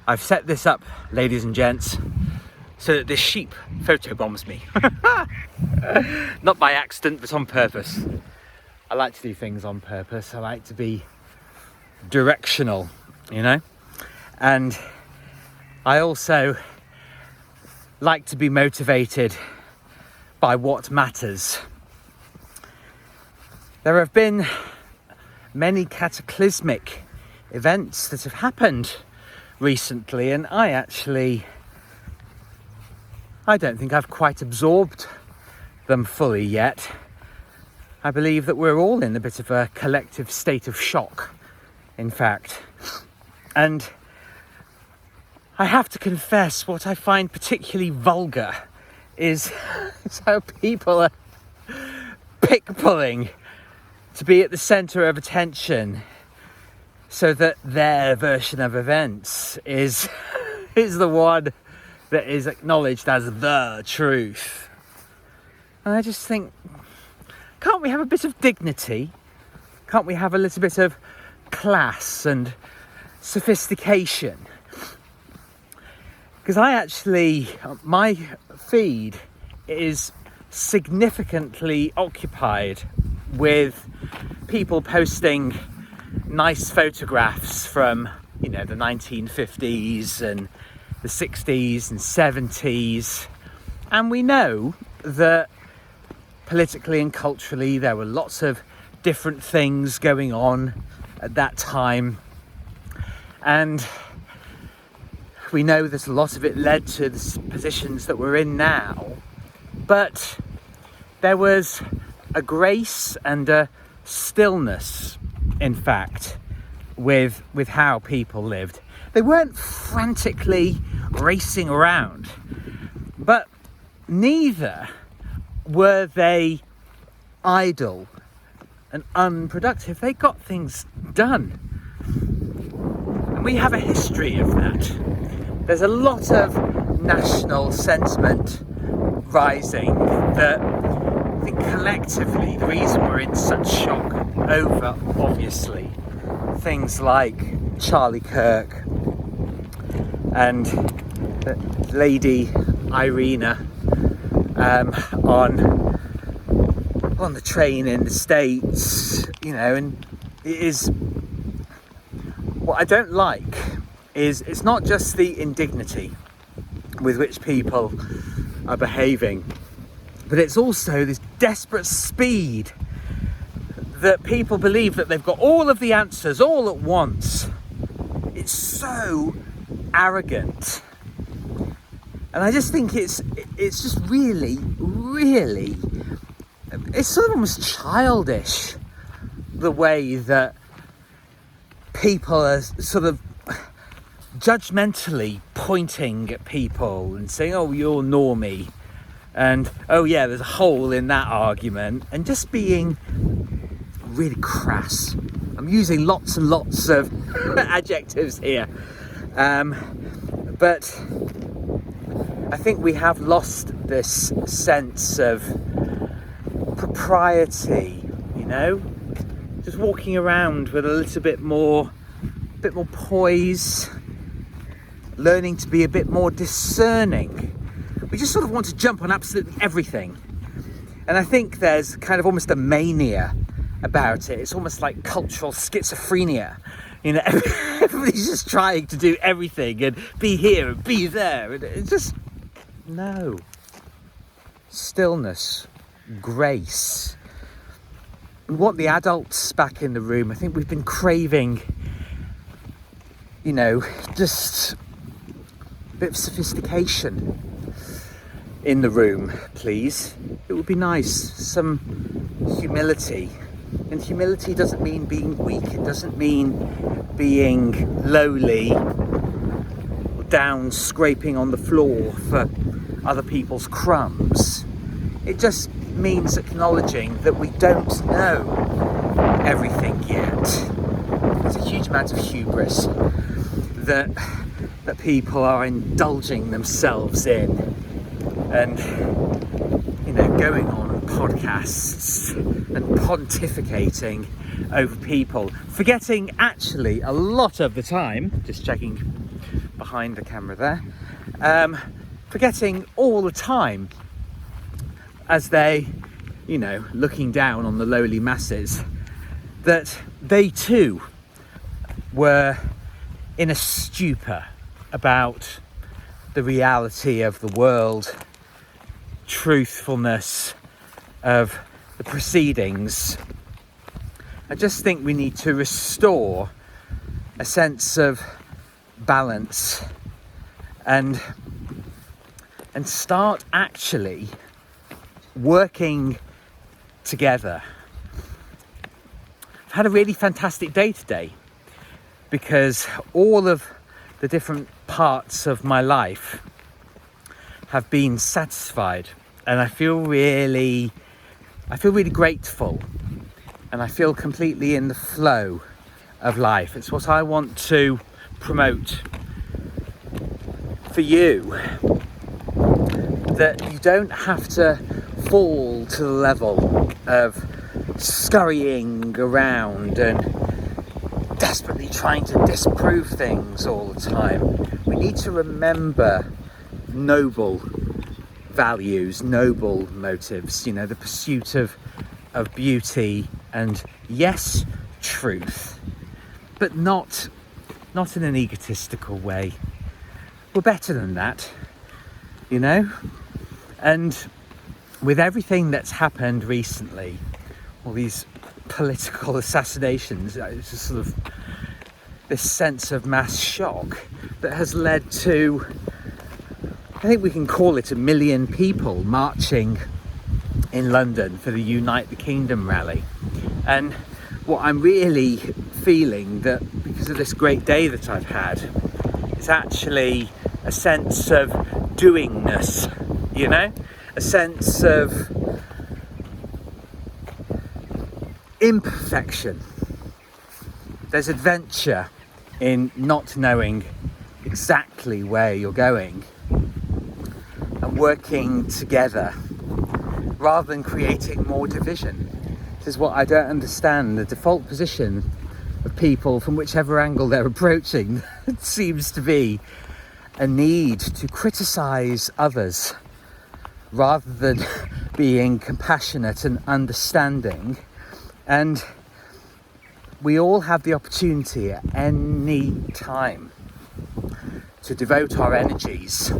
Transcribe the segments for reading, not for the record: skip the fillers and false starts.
I've set this up, ladies and gents, so that this sheep photobombs me. Not by accident, but on purpose. I like to do things on purpose. I like to be directional, you know? And I also like to be motivated by what matters. There have been many cataclysmic events that have happened recently, and I don't think I've quite absorbed them fully yet. I believe that we're all in a bit of a collective state of shock, in fact. And I have to confess, what I find particularly vulgar is how people are pick-pulling to be at the centre of attention so that their version of events is the one that is acknowledged as the truth. And I just think, can't we have a bit of dignity? Can't we have a little bit of class and sophistication? Because my feed is significantly occupied with people posting nice photographs from, you know, the 1950s and the 60s and 70s. And we know that politically and culturally there were lots of different things going on at that time. And we know that a lot of it led to the positions that we're in now. But there was a grace and a stillness, in fact, with how people lived. They weren't frantically racing around, but neither were they idle and unproductive. They got things done. And we have a history of that. There's a lot of national sentiment rising that I think collectively the reason we're in such shock over, obviously, things like Charlie Kirk and Lady Irina on the train in the States, you know, and it is, what I don't like is it's not just the indignity with which people are behaving, but it's also this desperate speed that people believe that they've got all of the answers all at once. It's so arrogant. And I just think it's just really, it's sort of almost childish, the way that people are sort of judgmentally pointing at people and saying, oh, you're normie, and oh yeah, there's a hole in that argument, and just being really crass. I'm using lots and lots of adjectives here, but I think we have lost this sense of propriety, you know, just walking around with a little bit more poise, learning to be a bit more discerning. We just sort of want to jump on absolutely everything. And I think there's kind of almost a mania about it. It's almost like cultural schizophrenia. You know, everybody's just trying to do everything and be here and be there. And it's just, no. Stillness, grace. We want the adults back in the room. I think we've been craving, you know, just a bit of sophistication in the room, please. It would be nice. Some humility. And humility doesn't mean being weak. It doesn't mean being lowly, or down scraping on the floor for other people's crumbs. It just means acknowledging that we don't know everything yet. There's a huge amount of hubris that people are indulging themselves in, and, you know, going on podcasts and pontificating over people, forgetting actually a lot of the time, just checking behind the camera there, forgetting all the time as they, you know, looking down on the lowly masses, that they too were in a stupor about the reality of the world, truthfulness of the proceedings. I just think we need to restore a sense of balance and start actually working together. I've had a really fantastic day today because all of the different parts of my life have been satisfied, and I feel really grateful, and I feel completely in the flow of life. It's what I want to promote for you, that you don't have to fall to the level of scurrying around and desperately trying to disprove things all the time. We need to remember noble values, noble motives, you know, the pursuit of beauty and, yes, truth, but not in an egotistical way. We're better than that, you know? And with everything that's happened recently, all these political assassinations, it's just sort of this sense of mass shock that has led to, I think we can call it 1 million people marching in London for the Unite the Kingdom rally. And what I'm really feeling, that because of this great day that I've had, is actually a sense of doingness, you know, a sense of imperfection. There's adventure in not knowing exactly where you're going and working together rather than creating more division. This is what I don't understand. The default position of people, from whichever angle they're approaching, it seems to be a need to criticize others rather than being compassionate and understanding. And we all have the opportunity at any time to devote our energies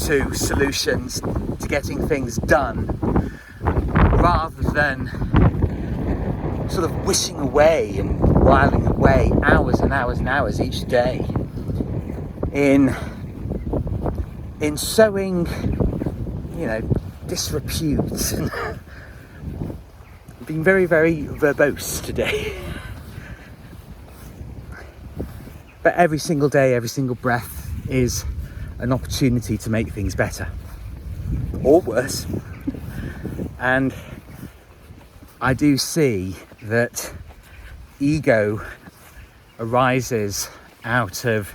to solutions, to getting things done, rather than sort of wishing away and whiling away hours and hours and hours each day in sowing, you know, disrepute and being very, very verbose today. But every single day, every single breath is an opportunity to make things better or worse. And I do see that ego arises out of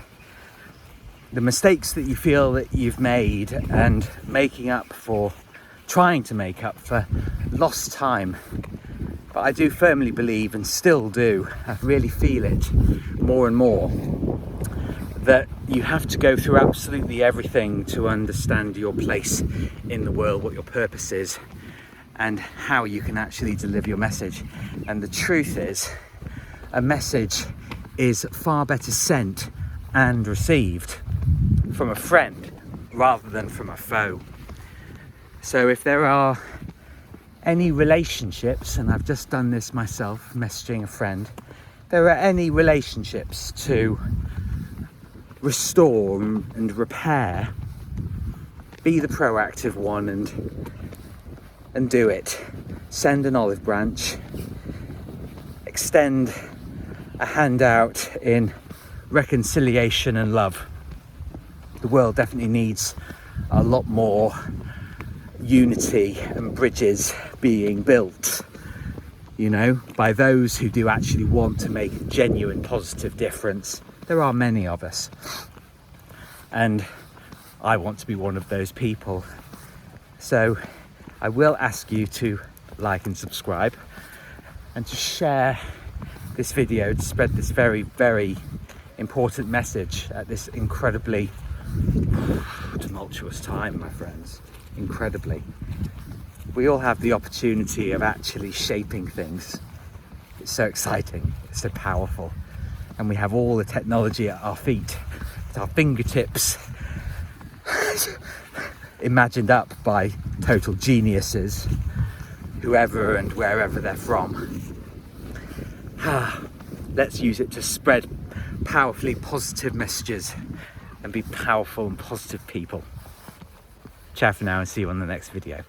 the mistakes that you feel that you've made and trying to make up for lost time. But I do firmly believe, and still do, I really feel it more and more, that you have to go through absolutely everything to understand your place in the world, what your purpose is, and how you can actually deliver your message. And the truth is, a message is far better sent and received from a friend rather than from a foe. So if there are any relationships, and I've just done this myself, messaging a friend, there are any relationships to restore and repair, be the proactive one and do it. Send an olive branch, extend a hand out in reconciliation and love. The world definitely needs a lot more unity and bridges being built, you know, by those who do actually want to make a genuine positive difference. There are many of us, and I want to be one of those people. So I will ask you to like and subscribe, and to share this video, to spread this very, very important message at this incredibly tumultuous time, my friends. Incredibly. We all have the opportunity of actually shaping things. It's so exciting, it's so powerful, and we have all the technology at our feet, at our fingertips, imagined up by total geniuses, whoever and wherever they're from. Let's use it to spread powerfully positive messages and be powerful and positive people. Ciao for now, and see you on the next video.